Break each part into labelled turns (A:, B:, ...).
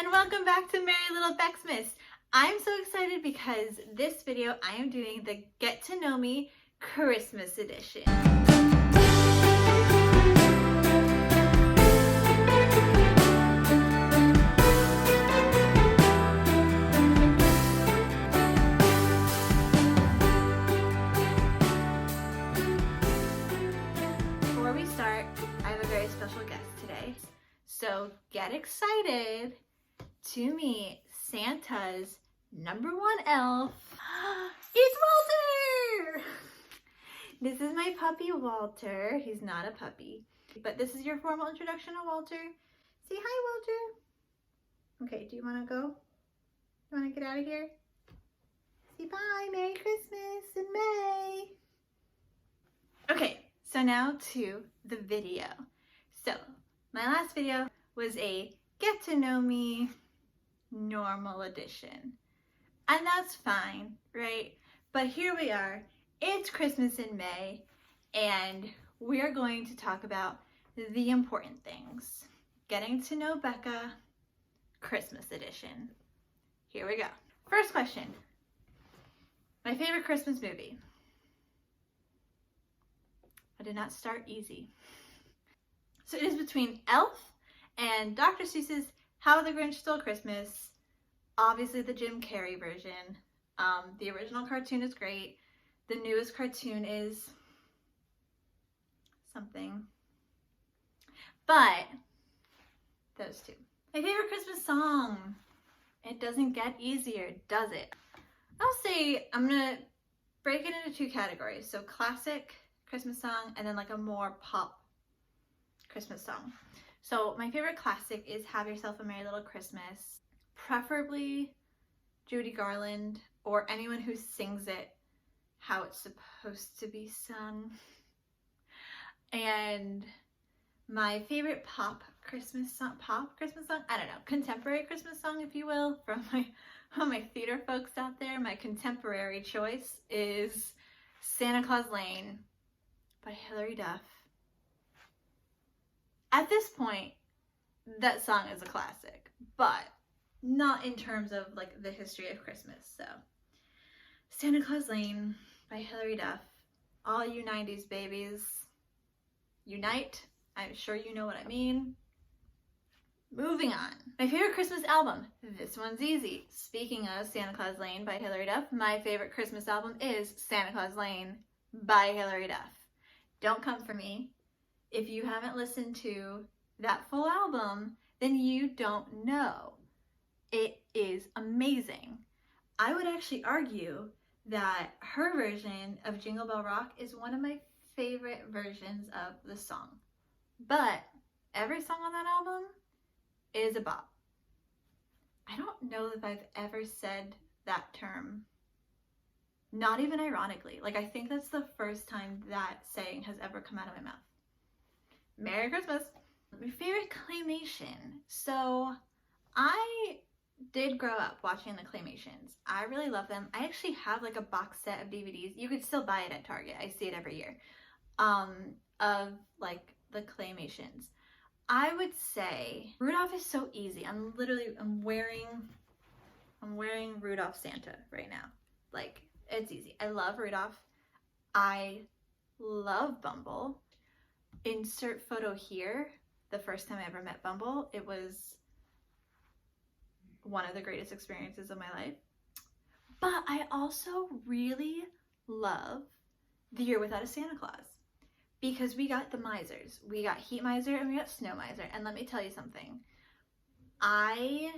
A: and welcome back to Merry Little Becksmas. I'm so excited because this video I am doing the Get to Know Me Christmas edition. Before we start, I have a very special guest today. So get excited to meet Santa's #1 elf. It's Walter! This is my puppy Walter. He's not a puppy, but this is your formal introduction to Walter. Say hi, Walter. Okay, do you want to go? You want to get out of here? Say bye, Merry Christmas in May. Okay, so now to the video. So my last video was a get to know me normal edition. And that's fine, right? But here we are. It's Christmas in May, and we're going to talk about the important things. Getting to know Becca, Christmas edition. Here we go. First question. My favorite Christmas movie. I did not start easy. So it is between Elf and Dr. Seuss's How the Grinch Stole Christmas. Obviously the Jim Carrey version. The original cartoon is great. The newest cartoon is something. But those two. My favorite Christmas song. It doesn't get easier, does it? I'll say I'm gonna break it into two categories. So classic Christmas song and then like a more pop Christmas song. So my favorite classic is Have Yourself a Merry Little Christmas. Preferably Judy Garland or anyone who sings it how it's supposed to be sung. And my favorite Christmas song, I don't know, contemporary Christmas song, if you will, from my theater folks out there, my contemporary choice is Santa Claus Lane by Hilary Duff. At this point, that song is a classic, but not in terms of like the history of Christmas. So Santa Claus Lane by Hilary Duff. All you 90s babies, unite. I'm sure you know what I mean. Moving on. My favorite Christmas album. This one's easy. Speaking of Santa Claus Lane by Hilary Duff, my favorite Christmas album is Santa Claus Lane by Hilary Duff. Don't come for me. If you haven't listened to that full album, then you don't know. It is amazing. I would actually argue that her version of Jingle Bell Rock is one of my favorite versions of the song. But every song on that album is a bop. I don't know if I've ever said that term, not even ironically. Like, I think that's the first time that saying has ever come out of my mouth. Merry Christmas. My favorite Claymation. So I did grow up watching the Claymations. I really love them. I actually have like a box set of DVDs. You could still buy it at Target. I see it every year. Of like the Claymations. I would say Rudolph is so easy. I'm wearing Rudolph Santa right now. Like, it's easy. I love Rudolph. I love Bumble. Insert photo here. The first time I ever met Bumble, it was one of the greatest experiences of my life. But I also really love The Year Without a Santa Claus because we got the misers. We got Heat Miser and we got Snow Miser. And let me tell you something. I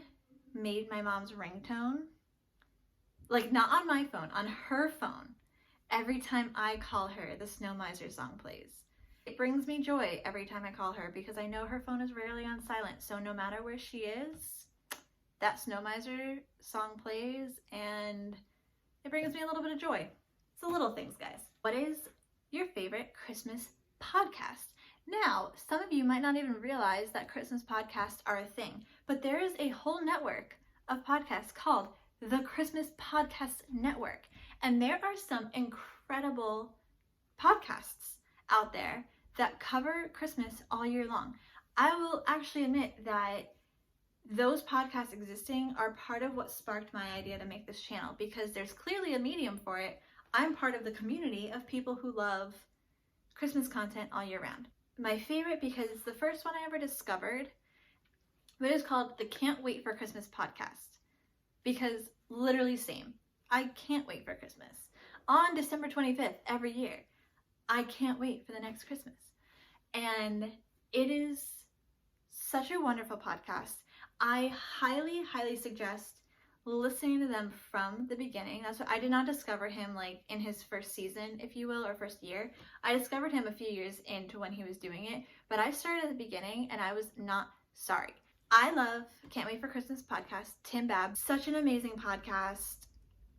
A: made my mom's ringtone, like not on my phone, on her phone. Every time I call her, the Snow Miser song plays. It brings me joy every time I call her because I know her phone is rarely on silent. So no matter where she is, that Snow Miser song plays and it brings me a little bit of joy. It's the little things, guys. What is your favorite Christmas podcast? Now, some of you might not even realize that Christmas podcasts are a thing, but there is a whole network of podcasts called the Christmas Podcast Network. And there are some incredible podcasts out there that cover Christmas all year long. I will actually admit that those podcasts existing are part of what sparked my idea to make this channel, because there's clearly a medium for it. I'm part of the community of people who love Christmas content all year round. My favorite, because it's the first one I ever discovered, but it's called the Can't Wait for Christmas podcast, because literally same. I can't wait for Christmas. On December 25th every year, I can't wait for the next Christmas. And it is such a wonderful podcast. I highly, highly suggest listening to them from the beginning. That's what I did not discover him like in his first season, if you will, or first year. I discovered him a few years into when he was doing it, but I started at the beginning and I was not sorry. I love Can't Wait for Christmas podcast. Tim Babb, such an amazing podcast.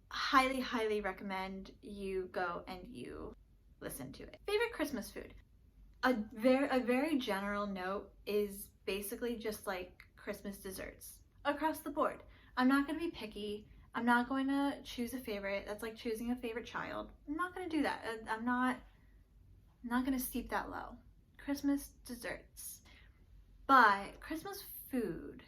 A: Highly, highly recommend you go and you listen to it. Favorite Christmas food? A very general note is basically just like Christmas desserts across the board. I'm not going to be picky. I'm not going to choose a favorite. That's like choosing a favorite child. I'm not going to do that. I'm not going to steep that low. Christmas desserts. But Christmas food.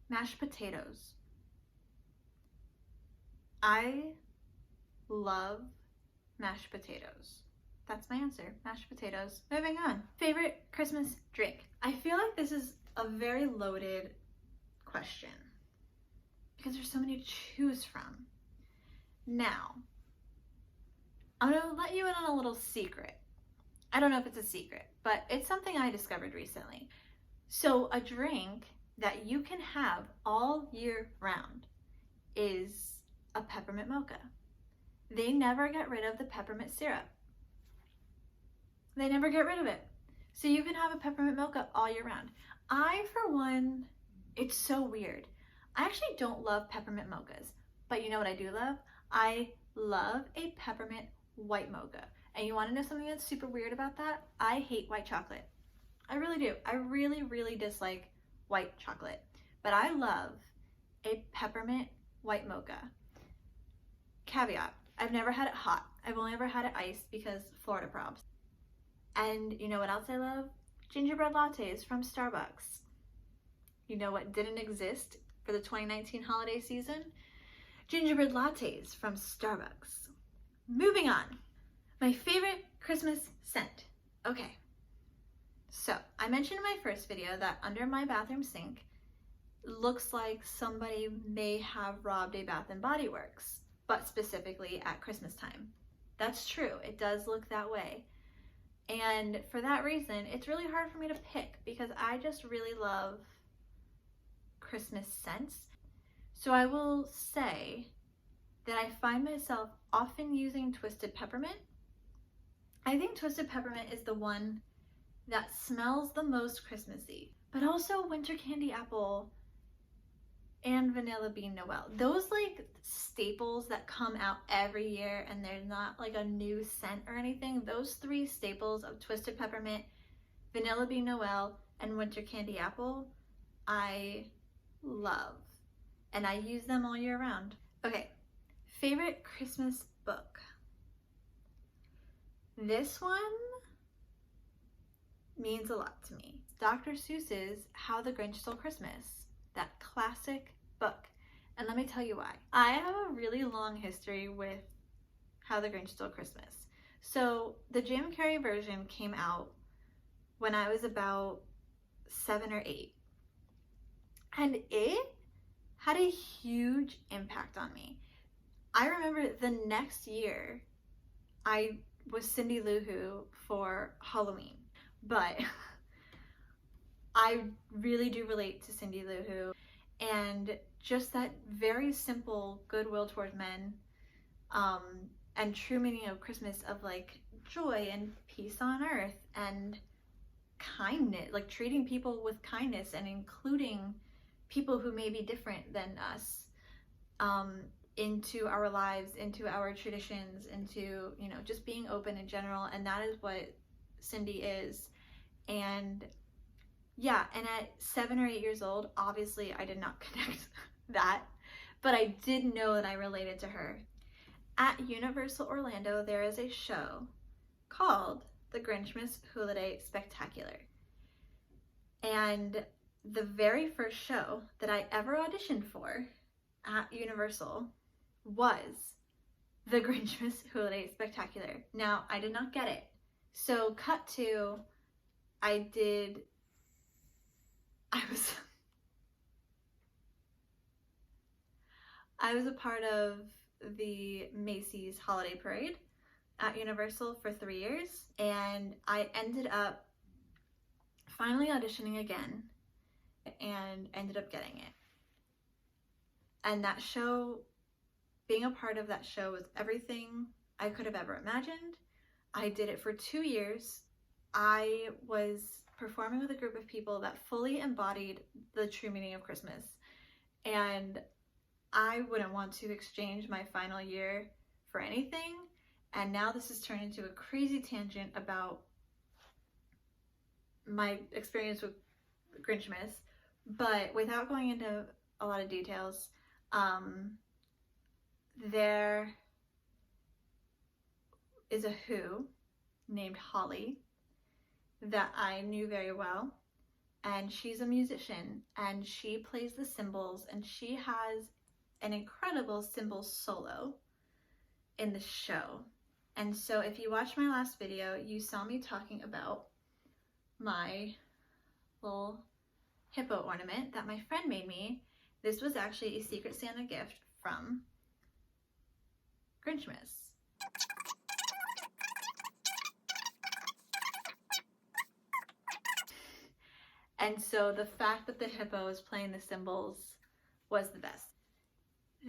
A: Mashed potatoes. I love mashed potatoes. That's my answer. Mashed potatoes. Moving on. Favorite Christmas drink. I feel like this is a very loaded question because there's so many to choose from. Now, I'm going to let you in on a little secret. I don't know if it's a secret, but it's something I discovered recently. So a drink that you can have all year round is a peppermint mocha. They never get rid of the peppermint syrup. They never get rid of it. So you can have a peppermint mocha all year round. I, for one, it's so weird. I actually don't love peppermint mochas, but you know what I do love? I love a peppermint white mocha. And you want to know something that's super weird about that? I hate white chocolate. I really do. I really, really dislike white chocolate. But I love a peppermint white mocha. Caveat, I've never had it hot. I've only ever had it iced because Florida probs. And you know what else I love? Gingerbread lattes from Starbucks. You know what didn't exist for the 2019 holiday season? Gingerbread lattes from Starbucks. Moving on. My favorite Christmas scent. Okay. So, I mentioned in my first video that under my bathroom sink looks like somebody may have robbed a Bath & Body Works, but specifically at Christmas time. That's true. It does look that way. And for that reason, it's really hard for me to pick because I just really love Christmas scents. So I will say that I find myself often using Twisted Peppermint. I think Twisted Peppermint is the one that smells the most Christmassy, but also Winter Candy Apple and Vanilla Bean Noel. Those like staples that come out every year and they're not like a new scent or anything. Those three staples of Twisted Peppermint, Vanilla Bean Noel, and Winter Candy Apple, I love. And I use them all year round. Okay, favorite Christmas book. This one means a lot to me. Dr. Seuss's How the Grinch Stole Christmas, that classic book. And let me tell you why. I have a really long history with How the Grinch Stole Christmas. So the Jim Carrey version came out when I was about 7 or 8. And it had a huge impact on me. I remember the next year I was Cindy Lou Who for Halloween. But I really do relate to Cindy Lou Who, and just that very simple goodwill towards men, and true meaning of Christmas of like joy and peace on earth and kindness, like treating people with kindness and including people who may be different than us into our lives, into our traditions, into, you know, just being open in general. And that is what Cindy is. And yeah, and at 7 or 8 years old, obviously I did not connect that, but I did know that I related to her. At Universal Orlando, there is a show called the Grinchmas Holiday Spectacular. And the very first show that I ever auditioned for at Universal was the Grinchmas Holiday Spectacular. Now, I did not get it. So cut to, I was a part of the Macy's Holiday Parade at Universal for 3 years, and I ended up finally auditioning again and ended up getting it. And that show, being a part of that show, was everything I could have ever imagined. I did it for 2 years. I was performing with a group of people that fully embodied the true meaning of Christmas, and I wouldn't want to exchange my final year for anything. And now this has turned into a crazy tangent about my experience with Grinchmas, but without going into a lot of details, there is a Who named Holly that I knew very well, and she's a musician and she plays the cymbals, and she has an incredible cymbal solo in the show. And so if you watched my last video, you saw me talking about my little hippo ornament that my friend made me. This was actually a Secret Santa gift from Grinchmas. And so the fact that the hippo is playing the cymbals was the best.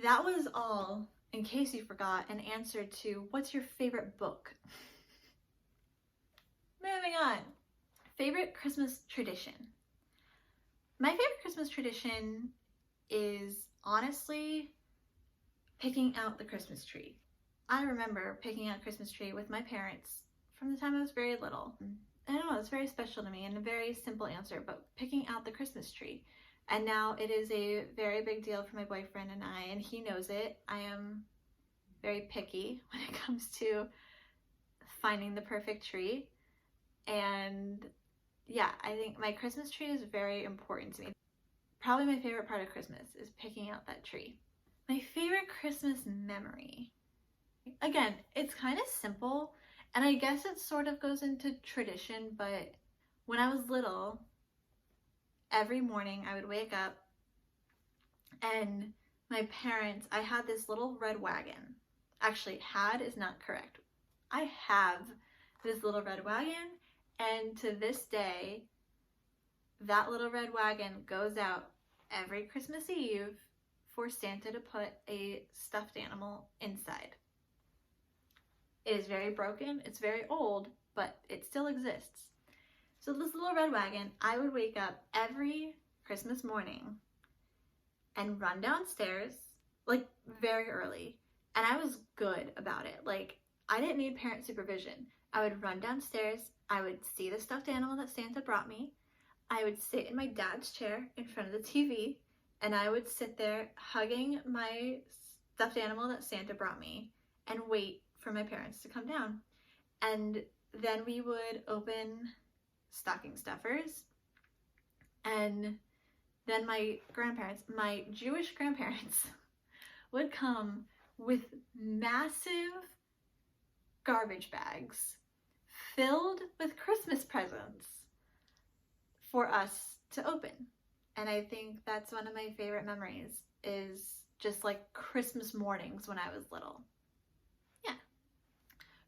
A: That was all, in case you forgot, an answer to what's your favorite book? Moving on. Favorite Christmas tradition. My favorite Christmas tradition is honestly picking out the Christmas tree. I remember picking out a Christmas tree with my parents from the time I was very little. I don't know, it's very special to me, and a very simple answer, but picking out the Christmas tree. And now it is a very big deal for my boyfriend and I, and he knows it. I am very picky when it comes to finding the perfect tree. And yeah, I think my Christmas tree is very important to me. Probably my favorite part of Christmas is picking out that tree. My favorite Christmas memory. Again, it's kind of simple, and I guess it sort of goes into tradition, but when I was little, every morning I would wake up and my parents, I had this little red wagon. Actually, had is not correct. I have this little red wagon, and to this day, that little red wagon goes out every Christmas Eve for Santa to put a stuffed animal inside. It is very broken, it's very old, but it still exists. So this little red wagon, I would wake up every Christmas morning and run downstairs, like very early. And I was good about it. Like, I didn't need parent supervision. I would run downstairs, I would see the stuffed animal that Santa brought me, I would sit in my dad's chair in front of the TV, and I would sit there hugging my stuffed animal that Santa brought me and wait for my parents to come down. And then we would open stocking stuffers, and then my grandparents, my Jewish grandparents, would come with massive garbage bags filled with Christmas presents for us to open. And I think that's one of my favorite memories, is just like Christmas mornings when I was little. Yeah.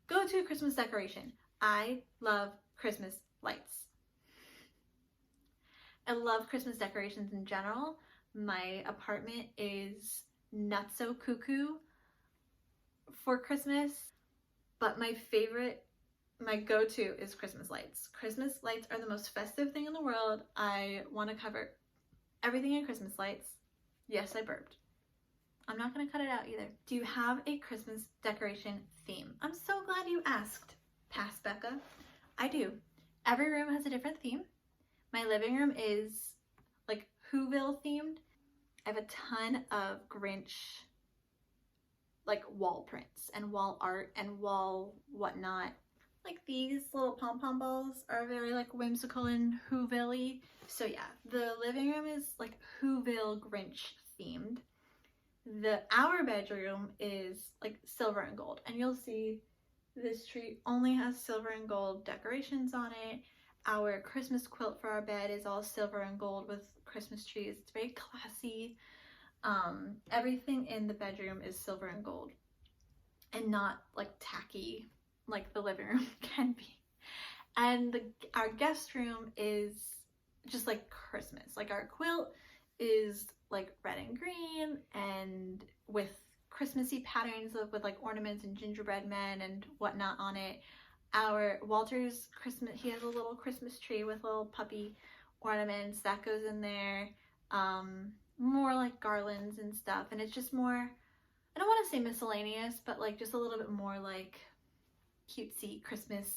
A: Go to Christmas decoration. I love Christmas lights. I love Christmas decorations in general. My apartment is nutso cuckoo for Christmas, but my go-to is Christmas lights. Christmas lights are the most festive thing in the world. I want to cover everything in Christmas lights. Yes, I burped. I'm not going to cut it out either. Do you have a Christmas decoration theme? I'm so glad you asked, Past Becca. I do. Every room has a different theme. My living room is like Whoville themed. I have a ton of Grinch like wall prints and wall art and wall whatnot. Like these little pom-pom balls are very like whimsical and Whoville-y. So yeah, the living room is like Whoville Grinch themed. Our bedroom is like silver and gold, and you'll see this tree only has silver and gold decorations on it. Our Christmas quilt for our bed is all silver and gold with Christmas trees. It's very classy. Everything in the bedroom is silver and gold and not like tacky like the living room can be. And our guest room is just like Christmas. Like our quilt is like red and green and with Christmassy patterns with like ornaments and gingerbread men and whatnot on it. Our Walter's Christmas, he has a little Christmas tree with little puppy ornaments that goes in there. More like garlands and stuff, and it's just more, I don't want to say miscellaneous, but like just a little bit more like cutesy Christmas,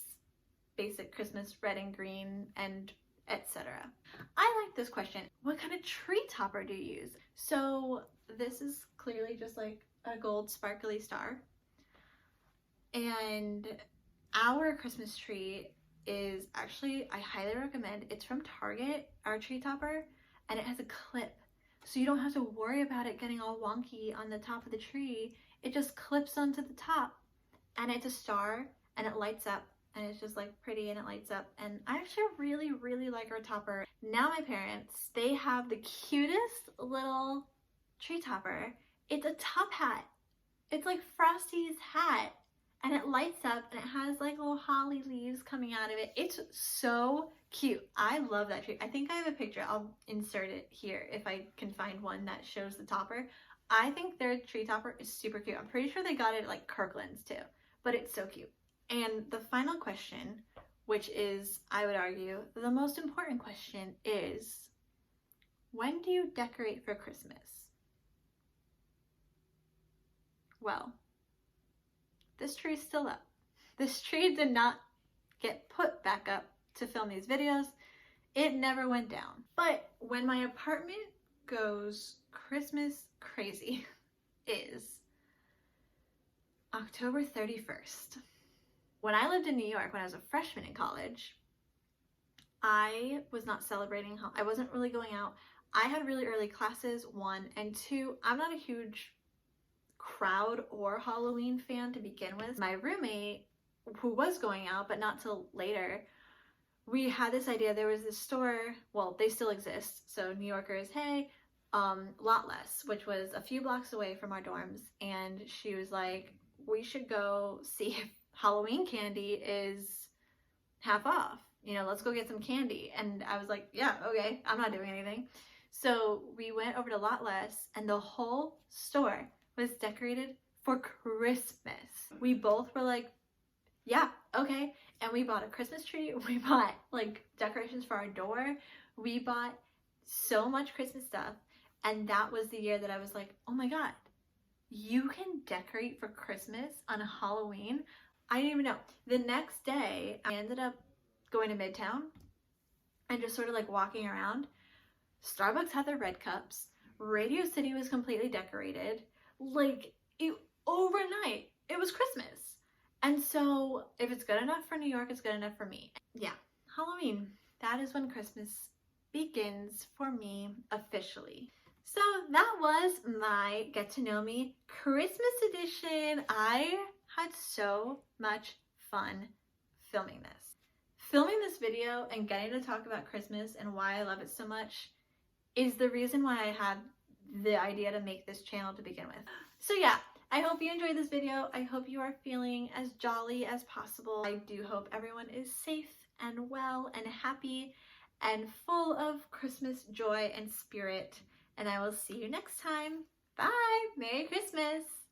A: basic Christmas red and green and etc. I like this question. What kind of tree topper do you use? So this is clearly just like a gold sparkly star, and our Christmas tree is actually, I highly recommend, it's from Target, our tree topper, and it has a clip, so you don't have to worry about it getting all wonky on the top of the tree. It just clips onto the top, and it's a star, and it lights up, and it's just like pretty, and it lights up. And I actually really like our topper. Now my parents, they have the cutest little tree topper. It's a top hat. It's like Frosty's hat, and it lights up, and it has like little holly leaves coming out of it. It's so cute. I love that tree. I think I have a picture. I'll insert it here if I can find one that shows the topper. I think their tree topper is super cute. I'm pretty sure they got it at like Kirkland's too, but it's so cute. And the final question, which is, I would argue, the most important question is, when do you decorate for Christmas? Well, this tree is still up. This tree did not get put back up to film these videos. It never went down. But when my apartment goes Christmas crazy is October 31st. When I lived in New York, when I was a freshman in college, I was not celebrating. I wasn't really going out. I had really early classes, 1, and 2, I'm not a huge crowd or Halloween fan to begin with. My roommate, who was going out, but not till later, we had this idea. There was this store, well, they still exist, so New Yorkers, hey, Lot Less, which was a few blocks away from our dorms, and she was like, we should go see if Halloween candy is half off. You know, let's go get some candy. And I was like, yeah, okay, I'm not doing anything. So we went over to Lot Less, and the whole store was decorated for Christmas. We both were like, yeah, okay. And we bought a Christmas tree. We bought like decorations for our door. We bought so much Christmas stuff. And that was the year that I was like, oh my God, you can decorate for Christmas on Halloween. I didn't even know. The next day, I ended up going to Midtown and just sort of like walking around. Starbucks had their red cups. Radio City was completely decorated. Like, overnight, it was Christmas. And so if it's good enough for New York, it's good enough for me. Yeah, Halloween, that is when Christmas begins for me officially. So that was my Get to Know Me Christmas edition. I had so much fun filming this. Filming this video and getting to talk about Christmas and why I love it so much is the reason why I had the idea to make this channel to begin with. So yeah, I hope you enjoyed this video. I hope you are feeling as jolly as possible. I do hope everyone is safe and well and happy and full of Christmas joy and spirit. And I will see you next time. Bye! Merry Christmas!